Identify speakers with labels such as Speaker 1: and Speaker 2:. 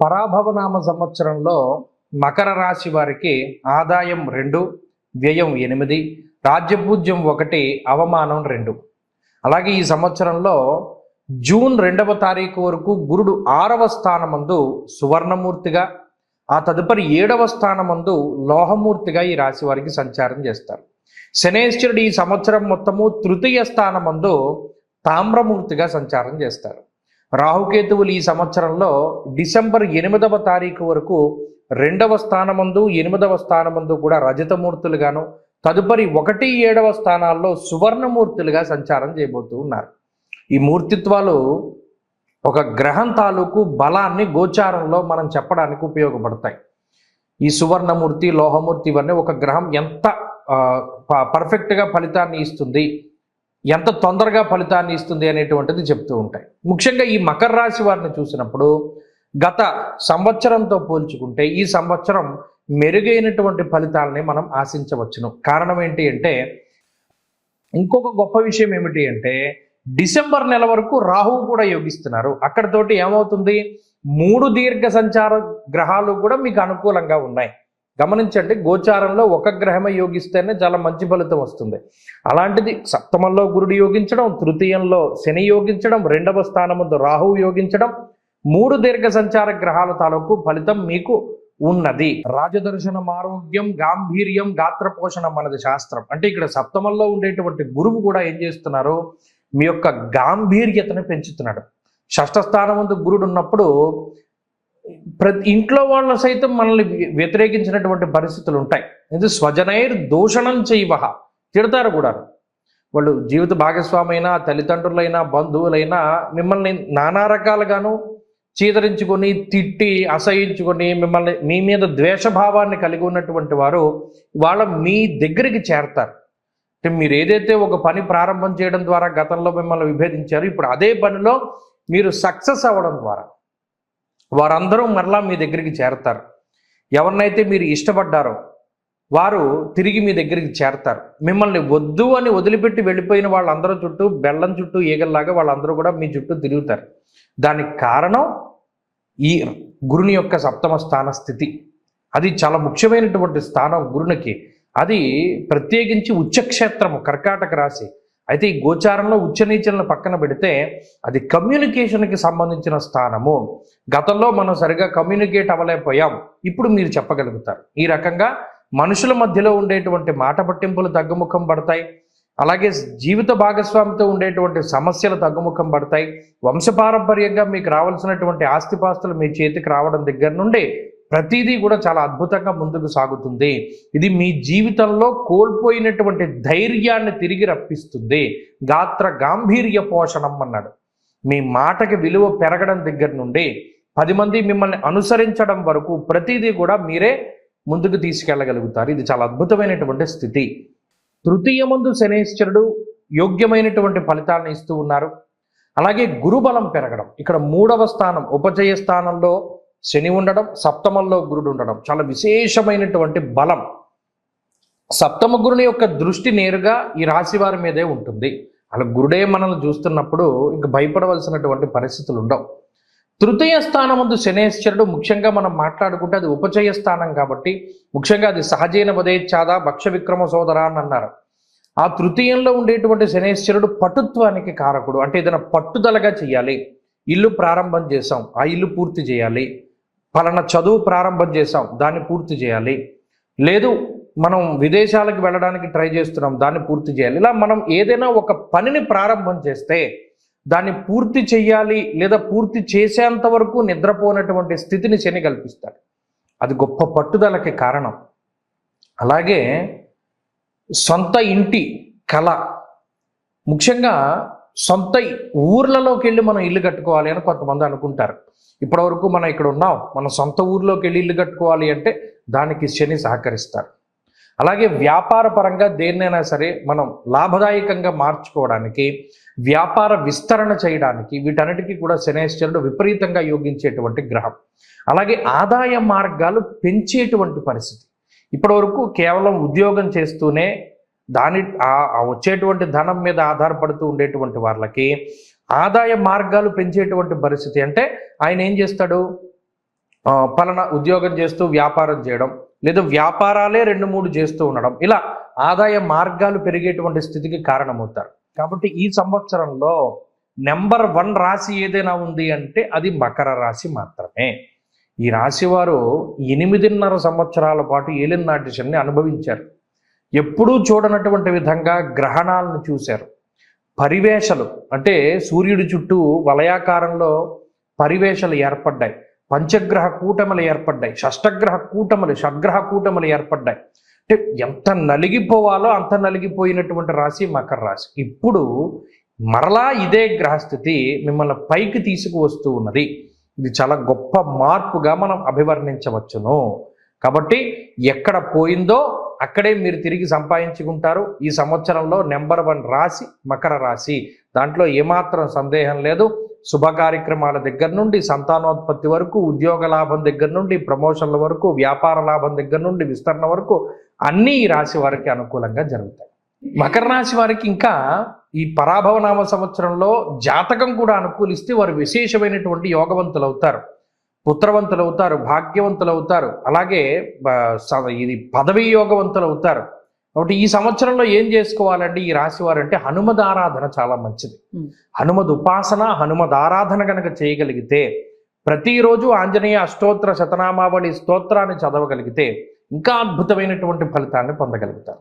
Speaker 1: పరాభవనామ సంవత్సరంలో మకర రాశి వారికి ఆదాయం 2, వ్యయం 8, రాజ్యపూజ్యం 1, అవమానం 2. అలాగే ఈ సంవత్సరంలో జూన్ 2వ తారీఖు వరకు గురుడు 6వ స్థానమందు సువర్ణమూర్తిగా, ఆ తదుపరి 7వ స్థానమందు లోహమూర్తిగా ఈ రాశి వారికి సంచారం చేస్తారు. శనేశ్వరుడు ఈ సంవత్సరం మొత్తము తృతీయ స్థానమందు తామ్రమూర్తిగా సంచారం చేస్తారు. రాహుకేతువులు ఈ సంవత్సరంలో డిసెంబర్ 8వ తారీఖు వరకు 2వ స్థానమందు 8వ స్థానమందు కూడా రజతమూర్తులుగాను, తదుపరి 1, 7వ స్థానాల్లో సువర్ణమూర్తులుగా సంచారం చేయబోతూ ఉన్నారు. ఈ మూర్తిత్వాలు ఒక గ్రహం తాలూకు బలాన్ని గోచారంలో మనం చెప్పడానికి ఉపయోగపడతాయి. ఈ సువర్ణమూర్తి, లోహమూర్తి ఇవన్నీ ఒక గ్రహం ఎంత పర్ఫెక్ట్గా ఫలితాన్ని ఇస్తుంది, ఎంత తొందరగా ఫలితాన్ని ఇస్తుంది అనేటువంటిది చెప్తూ ఉంటాయి. ముఖ్యంగా ఈ మకర రాశి వారిని చూసినప్పుడు గత సంవత్సరంతో పోల్చుకుంటే ఈ సంవత్సరం మెరుగైనటువంటి ఫలితాలని మనం ఆశించవచ్చును. కారణం ఏంటి అంటే, ఇంకొక గొప్ప విషయం ఏమిటి అంటే, డిసెంబర్ నెల వరకు రాహువు కూడా యోగిస్తున్నారు. అక్కడితోటి ఏమవుతుంది, 3 దీర్ఘ సంచార గ్రహాలు కూడా మీకు అనుకూలంగా ఉన్నాయి. గమనించండి, గోచారంలో ఒక గ్రహమే యోగిస్తేనే చాలా మంచి ఫలితం వస్తుంది. అలాంటిది సప్తమంలో గురుడు యోగించడం, తృతీయంలో శని యోగించడం, 2వ స్థానముందు రాహువు యోగించడం, 3 దీర్ఘ సంచార గ్రహాల తాలూకు ఫలితం మీకు ఉన్నది. రాజదర్శనం, ఆరోగ్యం, గాంభీర్యం, గాత్రపోషణం అన్నది శాస్త్రం. అంటే ఇక్కడ సప్తమంలో ఉండేటువంటి గురువు కూడా ఏం చేస్తున్నారు, మీ యొక్క గాంభీర్యతను పెంచుతున్నాడు. 6వ స్థానముందు గురుడు ఉన్నప్పుడు ప్రతి ఇంట్లో వాళ్ళ సైతం మనల్ని వ్యతిరేకించినటువంటి పరిస్థితులు ఉంటాయి. ఇది స్వజనైర్ దూషణం చేయవహ, తిడతారు కూడా. వాళ్ళు జీవిత భాగస్వామైనా, తల్లిదండ్రులైనా, బంధువులైనా మిమ్మల్ని నానా రకాలుగాను చీదరించుకొని, తిట్టి, అసహించుకొని, మిమ్మల్ని మీ మీద ద్వేషభావాన్ని కలిగి ఉన్నటువంటి వారు వాళ్ళ మీ దగ్గరికి చేరతారు. అంటే మీరు ఏదైతే ఒక పని ప్రారంభం చేయడం ద్వారా గతంలో మిమ్మల్ని విభేదించారో, ఇప్పుడు అదే పనిలో మీరు సక్సెస్ అవ్వడం ద్వారా వారందరూ మరలా మీ దగ్గరికి చేరతారు. ఎవరినైతే మీరు ఇష్టపడ్డారో వారు తిరిగి మీ దగ్గరికి చేరతారు. మిమ్మల్ని వద్దు అని వదిలిపెట్టి వెళ్ళిపోయిన వాళ్ళందరూ చుట్టూ బెల్లం చుట్టూ ఈగల్లాగా వాళ్ళందరూ కూడా మీ చుట్టూ తిరుగుతారు. దానికి కారణం ఈ గురుని యొక్క 7వ స్థాన స్థితి. అది చాలా ముఖ్యమైనటువంటి స్థానం గురునికి. అది ప్రత్యేకించి ఉచ్చక్షేత్రము, కర్కాటక రాశి. అయితే ఈ గోచారంలో ఉచ్చనీచలను పక్కన పెడితే అది కమ్యూనికేషన్కి సంబంధించిన స్థానము. గతంలో మనం సరిగా కమ్యూనికేట్ అవ్వలేకపోయాం, ఇప్పుడు మీరు చెప్పగలుగుతారు. ఈ రకంగా మనుషుల మధ్యలో ఉండేటువంటి మాట పట్టింపులు తగ్గుముఖం పడతాయి. అలాగే జీవిత భాగస్వామితో ఉండేటువంటి సమస్యలు తగ్గుముఖం పడతాయి. వంశపారంపర్యంగా మీకు రావాల్సినటువంటి ఆస్తిపాస్తులు మీ చేతికి రావడం దగ్గర నుండి ప్రతిదీ కూడా చాలా అద్భుతంగా ముందుకు సాగుతుంది. ఇది మీ జీవితంలో కోల్పోయినటువంటి ధైర్యాన్ని తిరిగి రప్పిస్తుంది. గాత్ర గాంభీర్య పోషణం అన్నాడు. మీ మాటకి విలువ పెరగడం దగ్గర నుండి 10 మంది మిమ్మల్ని అనుసరించడం వరకు ప్రతిదీ కూడా మీరే ముందుకు తీసుకెళ్ళగలుగుతారు. ఇది చాలా అద్భుతమైనటువంటి స్థితి. తృతీయమందు శనేశ్వరుడు యోగ్యమైనటువంటి ఫలితాలను ఇస్తూ ఉన్నారు. అలాగే గురుబలం పెరగడం. ఇక్కడ 3వ స్థానం ఉపజయ స్థానంలో శని ఉండడం, సప్తమంలో గురుడు ఉండడం చాలా విశేషమైనటువంటి బలం. సప్తమ గురుని యొక్క దృష్టి నేరుగా ఈ రాశి వారి మీదే ఉంటుంది. అలా గురుడే మనల్ని చూస్తున్నప్పుడు ఇంక భయపడవలసినటువంటి పరిస్థితులు ఉండవు. తృతీయ స్థానమందు శనేశ్వరుడు ముఖ్యంగా మనం మాట్లాడుకుంటే అది ఉపచయ స్థానం కాబట్టి, ముఖ్యంగా అది సహజైన వదేచ్ఛాద భక్ష విక్రమ సోదర అని అన్నారు. ఆ తృతీయంలో ఉండేటువంటి శనేశ్వరుడు పటుత్వానికి కారకుడు. అంటే ఏదైనా పట్టుదలగా చేయాలి. ఇల్లు ప్రారంభం చేసాం, ఆ ఇల్లు పూర్తి చేయాలి. పలానా చదువు ప్రారంభం చేసాం, దాన్ని పూర్తి చేయాలి. లేదు మనం విదేశాలకు వెళ్ళడానికి ట్రై చేస్తున్నాం, దాన్ని పూర్తి చేయాలి. ఇలా మనం ఏదైనా ఒక పనిని ప్రారంభం చేస్తే దాన్ని పూర్తి చేయాలి, లేదా పూర్తి చేసేంత వరకు నిద్రపోనటువంటి స్థితిని శని కల్పిస్తాడు. అది గొప్ప పట్టుదలకి కారణం. అలాగే సొంత ఇంటి కళ, ముఖ్యంగా సొంత ఊర్లలోకి వెళ్ళి మనం ఇల్లు కట్టుకోవాలి అని కొంతమంది అనుకుంటారు. ఇప్పటివరకు మనం ఇక్కడ ఉన్నాం, మన సొంత ఊర్లోకి వెళ్ళి ఇల్లు కట్టుకోవాలి అంటే దానికి శని సహకరిస్తారు. అలాగే వ్యాపార పరంగా దేన్నైనా సరే మనం లాభదాయకంగా మార్చుకోవడానికి, వ్యాపార విస్తరణ చేయడానికి వీటన్నిటికీ కూడా శనేశ్వరుడు విపరీతంగా యోగించేటువంటి గ్రహం. అలాగే ఆదాయ మార్గాలు పెంచేటువంటి పరిస్థితి. ఇప్పటివరకు కేవలం ఉద్యోగం చేస్తూనే దాని వచ్చేటువంటి ధనం మీద ఆధారపడుతూ ఉండేటువంటి వాళ్ళకి ఆదాయ మార్గాలు పెంచేటువంటి పరిస్థితి. అంటే ఆయన ఏం చేస్తాడు, పలానా ఉద్యోగం చేస్తూ వ్యాపారం చేయడం, లేదా వ్యాపారాలే 2-3 చేస్తూ ఉండడం, ఇలా ఆదాయ మార్గాలు పెరిగేటువంటి స్థితికి కారణమవుతారు. కాబట్టి ఈ సంవత్సరంలో నెంబర్ 1 రాశి ఏదైనా ఉంది అంటే అది మకర రాశి మాత్రమే. ఈ రాశి వారు 8.5 సంవత్సరాల పాటు ఏలినాటి శని అనుభవించారు. ఎప్పుడూ చూడనటువంటి విధంగా గ్రహణాలను చూశారు. పరివేషలు అంటే సూర్యుడి చుట్టూ వలయాకారంలో పరివేషలు ఏర్పడ్డాయి. పంచగ్రహ కూటములు ఏర్పడ్డాయి. షష్టగ్రహ కూటములు, షడ్గ్రహ కూటములు ఏర్పడ్డాయి. అంటే ఎంత నలిగిపోవాలో అంత నలిగిపోయినటువంటి రాశి మకర రాశి. ఇప్పుడు మరలా ఇదే గ్రహస్థితి మిమ్మల్ని పైకి తీసుకువస్తూ ఉన్నది. ఇది చాలా గొప్ప మార్పుగా మనం అభివర్ణించవచ్చును. కాబట్టి ఎక్కడ పోయిందో అక్కడే మీరు తిరిగి సంపాదించుకుంటారు. ఈ సంవత్సరంలో నెంబర్ 1 రాశి మకర రాశి. దాంట్లో ఏమాత్రం సందేహం లేదు. శుభ కార్యక్రమాల దగ్గర నుండి సంతానోత్పత్తి వరకు, ఉద్యోగ లాభం దగ్గర నుండి ప్రమోషన్ల వరకు, వ్యాపార లాభం దగ్గర నుండి విస్తరణ వరకు అన్నీ ఈ రాశి వారికి అనుకూలంగా జరుగుతాయి. మకర రాశి వారికి ఇంకా ఈ పరాభవనామ సంవత్సరంలో జాతకం కూడా అనుకూలిస్తే వారు విశేషమైనటువంటి యోగవంతులు అవుతారు, పుత్రవంతులు అవుతారు, భాగ్యవంతులు అవుతారు. అలాగే ఇది పదవీ యోగవంతులు అవుతారు. కాబట్టి ఈ సంవత్సరంలో ఏం చేసుకోవాలండి ఈ రాశి వారు అంటే హనుమద్ ఆరాధన చాలా మంచిది. హనుమద్ ఉపాసన, హనుమద్ ఆరాధన కనుక చేయగలిగితే, ప్రతిరోజు ఆంజనేయ అష్టోత్తర శతనామావళి స్తోత్రాన్ని చదవగలిగితే ఇంకా అద్భుతమైనటువంటి ఫలితాన్ని పొందగలుగుతారు.